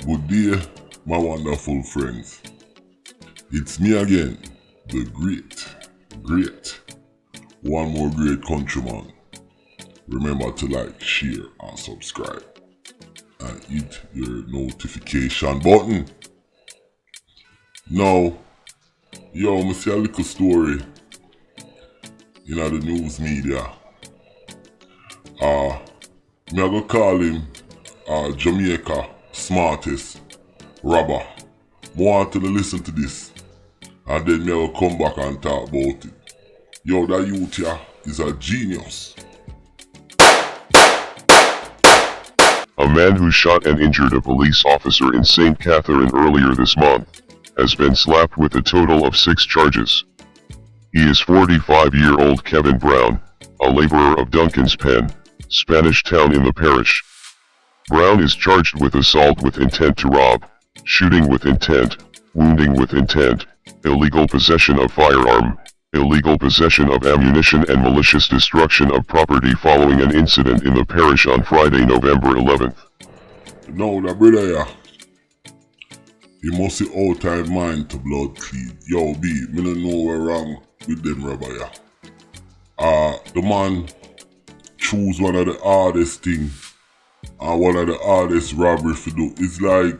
Good day, my wonderful friends. It's me again, the great, one more great countryman. Remember to like, share, and subscribe. And hit your notification button. Now, I see a little story in the news media. Me I go call him Jamaica smartest robber. I want you to listen to this, and then me I will come back and talk about it. That youth here is a genius. A man who shot and injured a police officer in St. Catherine earlier this month has been slapped with a total of 6 charges. He is 45-year-old Kevin Brown, a laborer of Duncan's Pen, Spanish Town in the parish. Brown is charged with assault with intent to rob, shooting with intent, wounding with intent, illegal possession of firearm, illegal possession of ammunition and malicious destruction of property following an incident in the parish on Friday, November 11th. No, the brother here, he must see all time mind to blood clean. B, me don't know what's wrong with them robber here. The man choose one of the hardest thing and one of the hardest robbery to do. It's like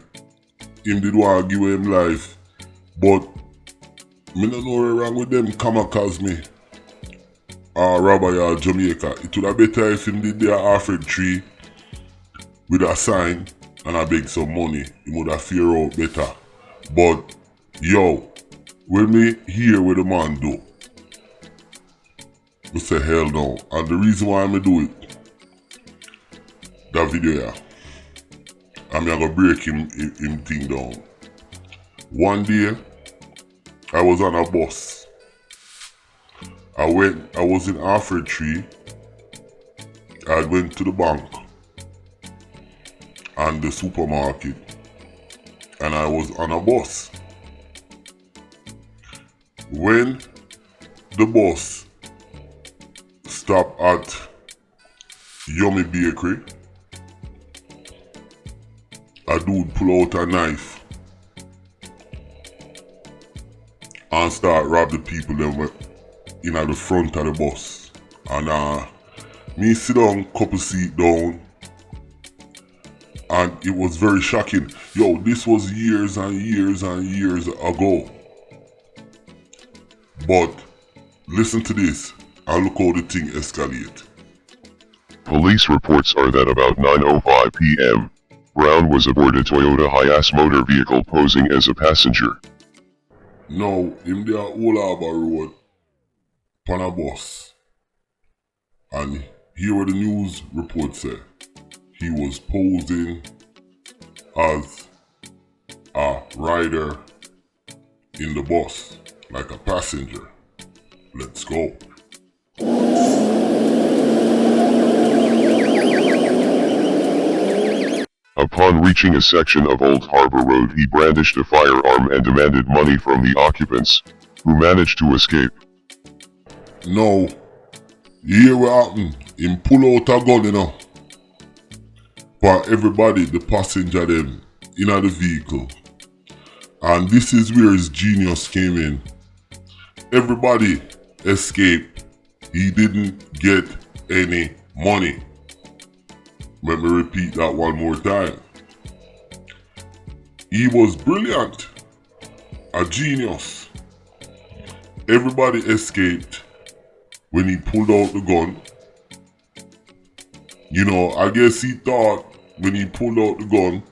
him did want to give him life, but me don't know what's wrong with them kamikaze robber here Jamaica. It would have better if him did their Alfred tree with a sign and I beg some money. He would have fear out better. But when me hear what the man do, I say hell no. And the reason why I do it, that video here, I'm gonna break him thing down. One day, I was on a bus. I was in Alfred Tree. I went to the bank and the supermarket, and I was on a bus. When the bus stopped at Yummy Bakery, a dude pull out a knife and start rob the people that were in at the front of the bus. And me sit down, couple seat down, and it was very shocking. This was years and years and years ago. But listen to this and look how the thing escalate. Police reports are that about 9:05 p.m., Brown was aboard a Toyota Hiace motor vehicle posing as a passenger. Now, him there all over road, on a bus. And here what the news report say. He was posing as a rider in the bus, like a passenger. Let's go. Upon reaching a section of Old Harbor Road, he brandished a firearm and demanded money from the occupants, who managed to escape. Now, here what happened, him pull out a gun, for everybody, the passenger them, in the vehicle. And this is where his genius came in. Everybody escaped. He didn't get any money. Let me repeat that one more time. He was brilliant. A genius. Everybody escaped when he pulled out the gun. I guess he thought when he pulled out the gun,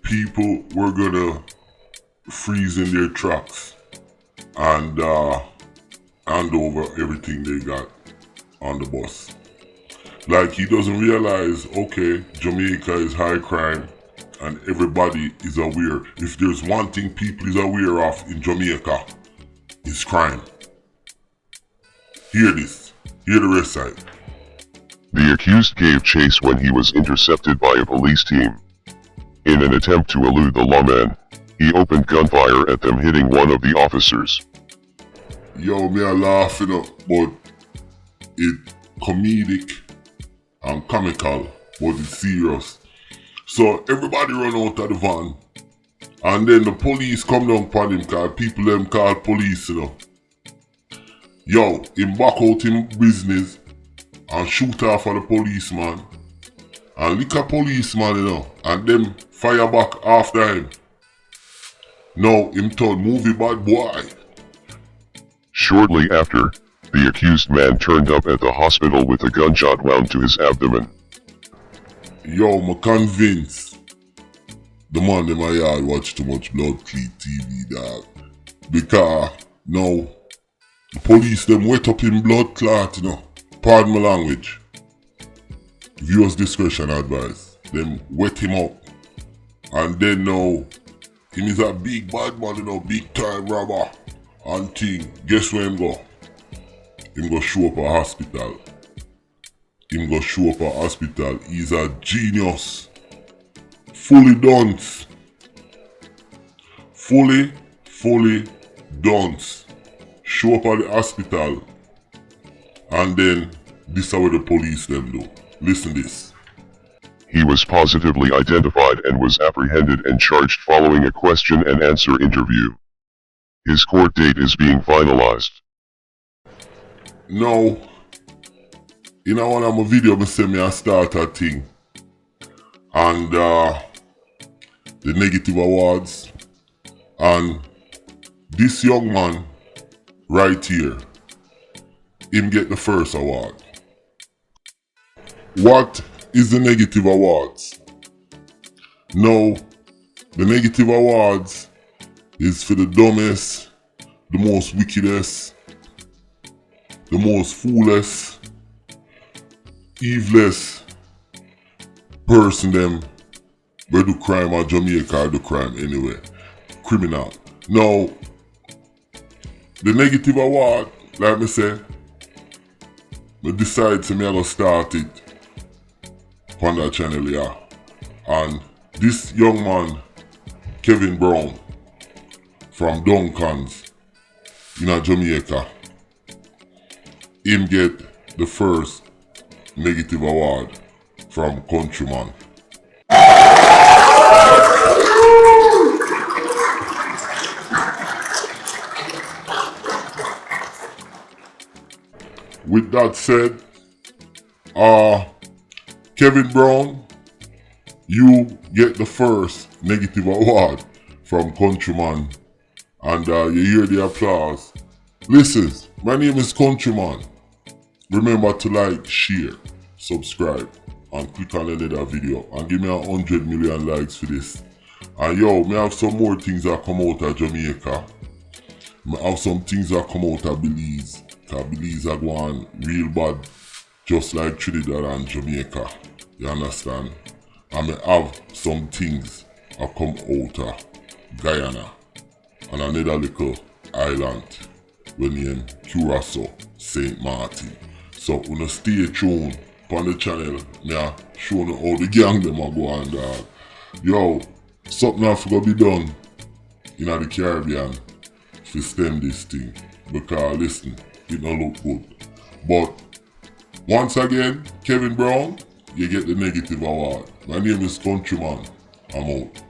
people were gonna freeze in their tracks and hand over everything they got on the bus. Like he doesn't realize, okay, Jamaica is high crime and everybody is aware. If there's one thing people is aware of in Jamaica, it's crime. Hear this. Hear the rest side. The accused gave chase when he was intercepted by a police team. In an attempt to elude the lawman, he opened gunfire at them, hitting one of the officers. Me a laughing but it comedic and comical, but it's serious. So everybody run out of the van. And then the police come down upon him cause people them call police, you know. Yo, him back out him business and shoot off of the policeman. And lick a policeman, you know. And them fire back after him. Now him turn movie bad boy. Shortly after, the accused man turned up at the hospital with a gunshot wound to his abdomen. Yo, me convinced the man in my yard watch too much blood clean TV, dog. Because now the police them wet up in blood clot, you know. Pardon my language. Viewers discretion advised. Them wet him up. And then now him is a big bad man, you know, big time robber and thing. Guess where him go? Him go show up a hospital. He's a genius. Fully Dunce. Fully Dunce. Show up at the hospital. And then this is what the police them do. Listen this. He was positively identified and was apprehended and charged following a question and answer interview. His court date is being finalized. Now, in one of my video, I say me a start a thing. And the negative awards. And this young man right here, him get the first award. What is the negative awards? Now, the negative awards is for the dumbest, the most wickedest, the most foolish, evilest person them where do crime or Jamaica or do crime anyway. Criminal. Now, the negative award, like me say, I decide to me I go start it on that channel here. And this young man, Kevin Brown, from Dunce in Jamaica, him get the first negative award from Countryman. With that said, Kevin Brown, you get the first negative award from Countryman, and you hear the applause. Listen, my name is Countryman. Remember to like, share, subscribe, and click on another video, and give me 100 million likes for this. And yo, me have some more things that come out of Jamaica. Me have some things that come out of Belize. Cause Belize are going real bad, just like Trinidad and Jamaica. You understand? And I have some things that come out of Guyana and another little island when named Curacao, St. Martin. So wanna stay tuned on the channel. Me a show you how the gang them a go on, dog. Yo, something have to be done in the Caribbean to stem this thing. Because listen, it don't look good. But once again, Kevin Brown, you get the negative award. My name is Countryman. I'm out.